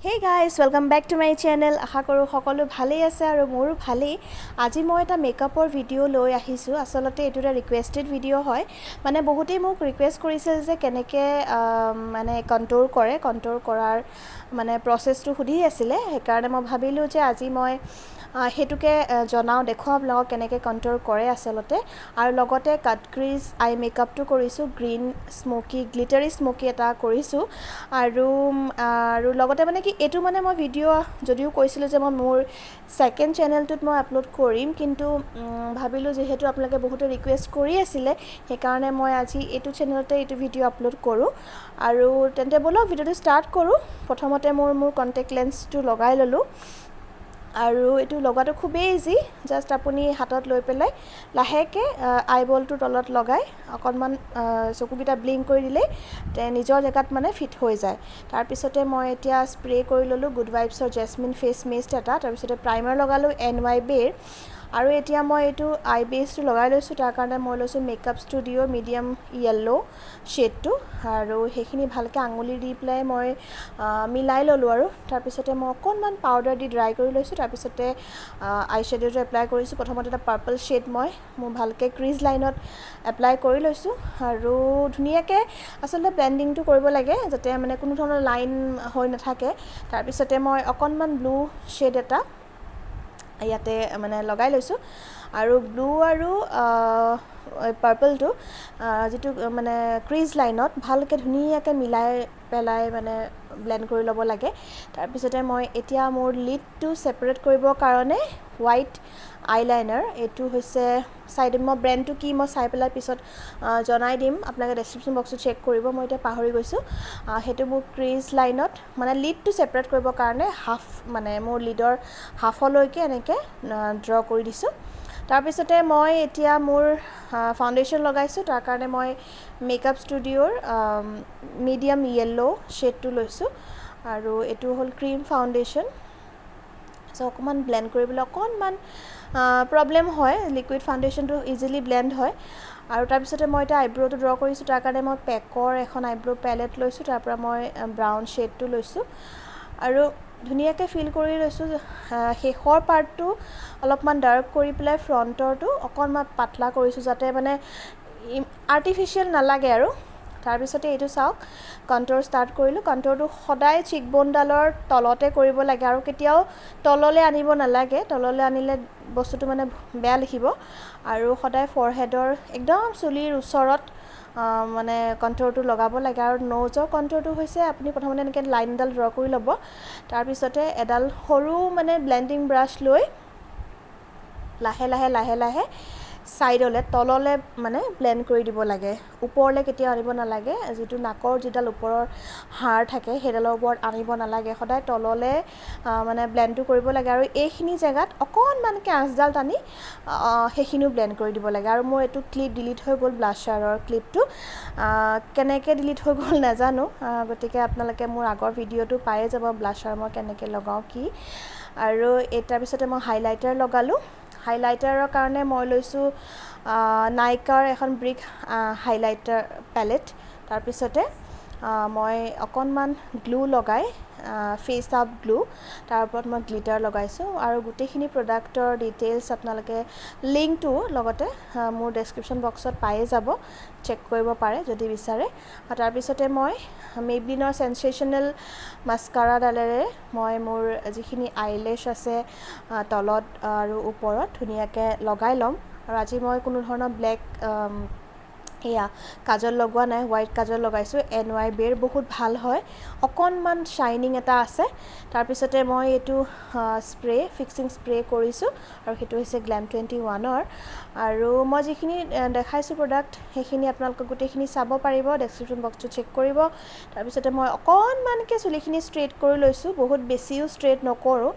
Hey guys, welcome back to my channel. আশা কৰোঁ সকলো ভালেই আছে আৰু মোৰো ভালেই। আজি মই এটা মেকআপৰ ভিডিও লৈ আহিছোঁ। আসলতে এটো এটা ৰিকুৱেষ্টেড ভিডিও হয়। মানে বহুতেই মোক ৰিকুৱেষ্ট কৰিছিল যে কেনেকৈ মানে কণ্ট্ৰোল কৰাৰ মানে প্ৰচেছটো সুধি আছিলে। সেইকাৰণে মই ভাবিলোঁ যে আজি মই হেতুকে জনাও দেখো আপোনালোকক কেনেকৈ কণ্ট্ৰোল কৰে আসলতে আৰু লগতে কাট ক্ৰিজ আই মেকআপটো কৰিছোঁ গ্ৰীন স্মোকি গ্লিটাৰী স্মোকি এটা কৰিছোঁ আৰু লগতে মানে কি এটো মানে মই ভিডিও যদিও কৈছিলোঁ যে মই মোৰ সেকেন্ড চেনেলটোত মই আপলোড কৰিম কিন্তু ভাবিলোঁ যেহেতু আপোনালোকে বহুতে ৰিকুৱেষ্ট কৰি আছিলে সেইকাৰণে মই আজি এটো চেনেলতে এটো ভিডিও আপলোড কৰোঁ আৰু তেন্তে বলক ভিডিওটো ষ্টাৰ্ট কৰোঁ প্ৰথমতে মোৰ কন্টেক্ট লেন্সটো লগাই ললোঁ আৰু এটো লগাটো খুবেই ইজি জাস্ট আপুনি হাতত লৈ পেলাই লাহেকে আইবলটোৰ তলত লগাই অকনমান চকুকিটা ব্লিংক কৰি দিলে তে নিজৰ জেগাত মানে ফিট হৈ যায় তাৰ পিছতে মই এতিয়া স্প্ৰে কৰি ললোঁ গুড ভাইবছৰ জেসমিন ফেস মিষ্ট এটা তাৰ পিছতে প্ৰাইমাৰ লগালোঁ NY বেৰ আৰু এতিয়া মই এটো আই বেসটো লগাই লৈছোঁ তাৰ কাৰণে মই লৈছোঁ মেকআপ ষ্টুডিও মিডিয়াম য়েলো শেডটো আৰু হেখিনি ভালকে আঙুলি দি প্লাই মই মিলাই ললোঁ আৰু তাৰ পিছতে মই অকনমান পাউডাৰ দি ড্ৰাই কৰি লৈছোঁ তাৰ পিছতে আই শ্যাডোটো এপ্লাই কৰিছোঁ প্ৰথমতে এটা পাৰ্পল শেড মই ভালকে ক্ৰিজ লাইনত এপ্লাই কৰি লৈছোঁ আৰু ধুনিয়াকে আসলে ব্লেন্ডিংটো কৰিব লাগে যাতে মানে কোনো ধৰণৰ লাইন হৈ নাথাকে তাৰ পিছতে মই অকনমান ব্লু শেড এটা ইয়াতে মানে লগাই লৈছোঁ আৰু ব্লু আৰু পাৰ্পলটো যেটো মানে ক্ৰিজ লাইনত ভালকে ধুনিয়াকে মিলাই পেলাই মানে ব্লেন্ড কৰি ল'ব লাগে তাৰ পিছতে মই এতিয়া মোৰ লিডটো সেপাৰেট কৰিবৰ কাৰণে হোৱাইট আইলাইনাৰ এটো হৈছে সাইডে মই ব্ৰ্যান্ডটো কি মই চাই পেলাই পিছত জনাই দিম আপোনালোকে ডেসক্ৰিপচন বক্সত চেক কৰিব মই এটা পাহৰি গৈছোঁ হেতু মোৰ ক্ৰিজ লাইনত মানে লিডটো সেপাৰেট কৰিবৰ কাৰণে হাফ মানে মোৰ লিডৰ হাফলৈকে এনেকে ড্ৰ কৰি দিছোঁ তাৰ পিছতে মই এতিয়া মোৰ ফাউণ্ডেশ্যন লগাইছোঁ তাৰ কাৰণে মই মেকআপ ষ্টুডিওৰ মিডিয়াম য়েলো শেডটো লৈছোঁ আৰু এটো হ'ল ক্ৰীম ফাউণ্ডেশ্যন সো অকমান ব্লেন্ড কৰিবলৈ অকনমান প্ৰবলেম হয় লিকুইড ফাউণ্ডেশ্যনটো ইজিলি ব্লেন্ড হয় আৰু তাৰ পিছতে মই এটা আইব্ৰোটো ড্ৰ কৰিছোঁ তাৰ কাৰণে মই পেকৰ এখন আইব্ৰো প্যালেট লৈছোঁ তাৰ পৰা মই ব্ৰাউন শেডটো লৈছোঁ আৰু ধুনিয়াকে ফিল কৰি লৈছোঁ শেষৰ পাৰ্টটো অলপমান ডাৰ্ক কৰি পেলাই ফ্ৰণ্টৰটো অকনমান পাতলা কৰিছোঁ যাতে মানে আৰ্টিফিশিয়াল নালাগে আৰু তাৰ পিছতে এটো চাওক কন্ট্ৰোল ষ্টাৰ্ট কৰিলোঁ কন্ট্ৰোলটো সদায় চিকবোনডালৰ তলতে কৰিব লাগে আৰু কেতিয়াও তললে আনিব নালাগে তললে আনিলে বস্তুটো মানে বেয়া লিখিব আৰু সদায় ফৰহেডৰ একদম চুলিৰ ওচৰত মানে কন্ট্ৰোলটো লগাব লাগে আৰু নোজৰ কন্ট্ৰোলটো হৈছে আপুনি প্ৰথমতে এনেকে লাইন এডাল ড্ৰ কৰি ল'ব তাৰ পিছতে এডাল সৰু মানে ব্লেন্ডিং ব্ৰাছ লৈ লাহে লাহে সাইডলে তললে মানে ব্লেন্ড কৰি দিব লাগে ওপৰলে কেতিয়া আনিব নালাগে যেটো নাকৰ যেডাল ওপৰৰ হাড় থাকে হেডালৰ ওপৰত আনিব নালাগে সদায় তললে মানে ব্লেন্ডটো কৰিব লাগে আৰু এইখিনি জায়গাত অকনমানকে আঁচডাল টানি হেখিনিও ব্লেন্ড কৰি দিব লাগে আৰু মোৰ এটো ক্লিপ ডিলিট হৈ গ'ল ব্লাছাৰৰ ক্লিপটো কেনেকে ডিলিট হৈ গ'ল নাজানো গতিকে আপোনালোকে মোৰ আগৰ ভিডিওটো পায়ে যাব ব্লাছাৰ মই কেনেকে লগাও কি আৰু এটাৰ পিছতে মই হাইলাইটাৰ লগালোঁ হাইলাইটাৰৰ কাৰণে মই লৈছোঁ নাইকাৰ এখন ব্ৰিক হাইলাইটাৰ প্যালেট তাৰ পিছতে মই অকনমান গ্লু লগাই ফেস আপ গ্লু তাৰ ওপৰত মই গ্লিটাৰ লগাইছোঁ আৰু গুটেখিনি প্ৰডাক্টৰ ডিটেইলছ আপোনালোকে লিংকটো লগতে মোৰ ডেসক্ৰিপচন বক্সত পায়ে যাব চেক কৰিব পাৰে যদি বিচাৰে আৰু তাৰ পিছতে মই মেবলিনৰ সেনসেশনেল মাস্কাৰা ডালেৰে মই মোৰ যিখিনি আইলেছ আছে তলত আৰু ওপৰত ধুনিয়াকে লগাই লম আৰু আজি মই কোনো ধৰণৰ ব্ল্যাক এয়া কাজল লগোৱা নাই হোৱাইট কাজল লগাইছোঁ NY বেৰ বহুত ভাল হয় অকনমান শাইনিং এটা আছে তাৰ পিছতে মই এটো স্প্ৰে ফিক্সিং স্প্ৰে কৰিছোঁ আৰু হেতু হৈছে গ্ল্যাম 21ৰ আৰু মই যিখিনি দেখাইছোঁ প্ৰডাক্ট হেখিনি আপোনালোকে গুটেখিনি চাব পাৰিব ডেসক্ৰিপচন বক্সটো চেক কৰিব তাৰ পিছতে মই অকনমানকে চুলিখিনি ষ্ট্ৰেট কৰি লৈছোঁ বহুত বেছিও ষ্ট্ৰেট নকৰো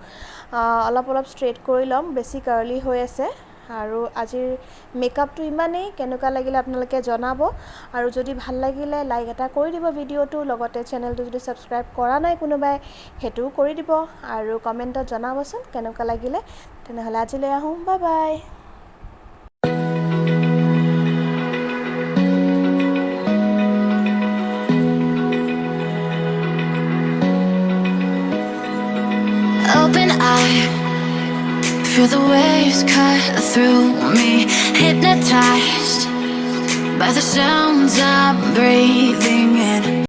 অলপ ষ্ট্ৰেট কৰি লম বেছি কাৰ্লি হৈ আছে আৰু আজিৰ মেকআপটো ইমানেই কেনেকুৱা লাগিলে আপোনালোকে জনাব আৰু যদি ভাল লাগিলে লাইক এটা কৰি দিব ভিডিওটো লগতে চেনেলটো যদি সাবস্ক্ৰাইব কৰা নাই কোনোবাই হেতু কৰি দিব আৰু কমেন্টত জনাবচোন কেনেকুৱা লাগিলে তেনেহলে আজিলৈ আহোঁ bye bye vibe. Feel the waves cut through me, hypnotized by the sounds I'm breathing in.